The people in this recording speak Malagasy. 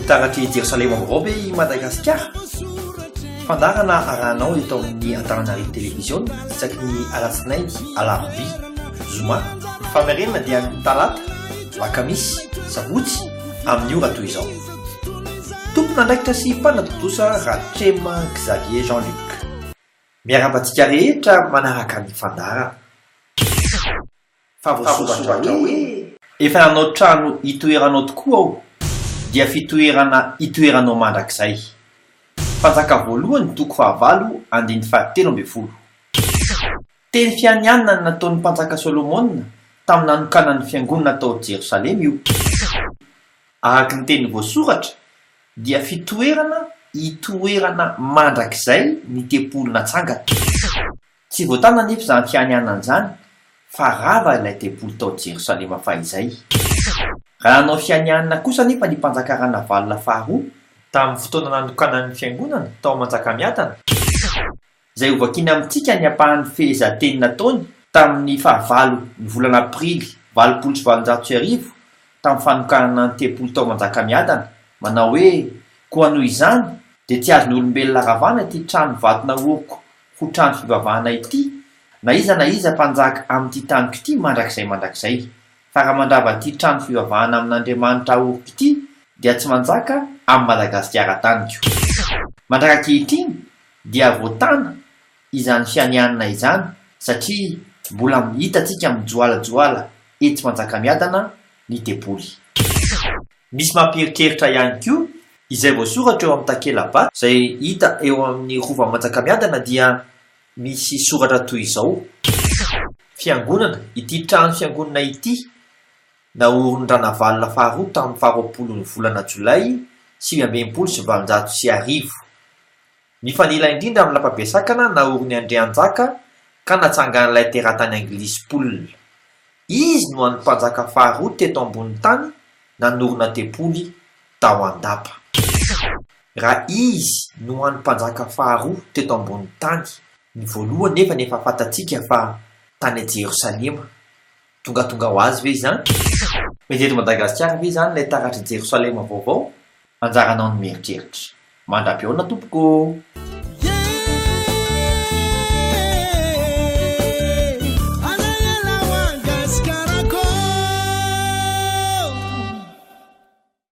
taratry Jerosalema vaovao ve I Madagasikara? Fandarana arahanao eto amin'ny Antananarivo Télévision isaky ny alatsinainy alarobia zoma famerenana dia ny talata lakamisy sabotsy amin'ny ora toy izao. Tompona andraikitra sy mpanatotosa Ratrema Xavier Jean-Luc miarabantsika rehetra manaraka ny fandarana. Fa voasoratra hoe efa nanao trano itoeranao tokoa ao dia fitoerana itoeranao mandrakizay. Fanjaka voalohany toko fahavalo andiny fahatelo amby folo. Teny fianianana nataon'ny mpanjaka Solomona tamin'ny nanokanan'ny fiangonana tao Jerosalema io. Araka ny teny voasoratra dia fitoerana itoerana mandrakizay ny tempolo natsangana. Tsy voatana nefa izany fianianana izany fa rava ilay tempolo tao Jerosalema fahizay. Raha nanao fianianana kosa nefa ny mpanjaka Ranavalona faharoa tamin'ny fotoana nanokanan'ny fiangonana tao Manjakamiadana, izay ho vakiana amintsika ny ampahan'ny fehezanteny nataony tamin'ny fahavalo ny volana Aprily 2020 tamin'ny fanokanana ny tempolo tao Manjakamiadana, manao hoe koa noho izany dia tsy azon'ny olombelona ravana ity trano vato naoriko ho trano fivavahana ity, na iza mpanjaka amin'ity taniko ity mandrakizay. Fa raha mandrava ity trano fivavahana amin'Andriamanitra aoriko ity dia tsy manjaka amin'ny Madagasikara taniko. Mandraka ankehitriny dia voatana izany fianianana izany satria mbola mihitantsika mijoalajoala etsy Manjakamiadana ny tempoly. Misy mampieritreritra ihany koa izay voasoratra eo amin'ny takela-bato izay hita eo amin'ny rova Manjakamiadana dia misy soratra toy izao: fiangonana, ity trano fiangonana ity naoriny Ranavalona faharoa tamin'ny 20 volana Jolay 1950. Mifanila indrindra amin'ny lapabesakana naoriny Andrianjaka ka natsangan'ilay teratany Anglisy Paul. Izy no an'ny mpanjaka faharoa teto ambony tany nanorina tempoly tao Andapa. Raha izy no an'ny mpanjaka faharoa teto ambony tany, ny voalohany nefa fantatsika fa tany Jerosalema. Tonga ho azy ve izany? Mety eto Madagasikara ve izany ilay taratry Jerosalema vaovao? Anjaranao ny mieritreritra. Mandrapiona tompoko.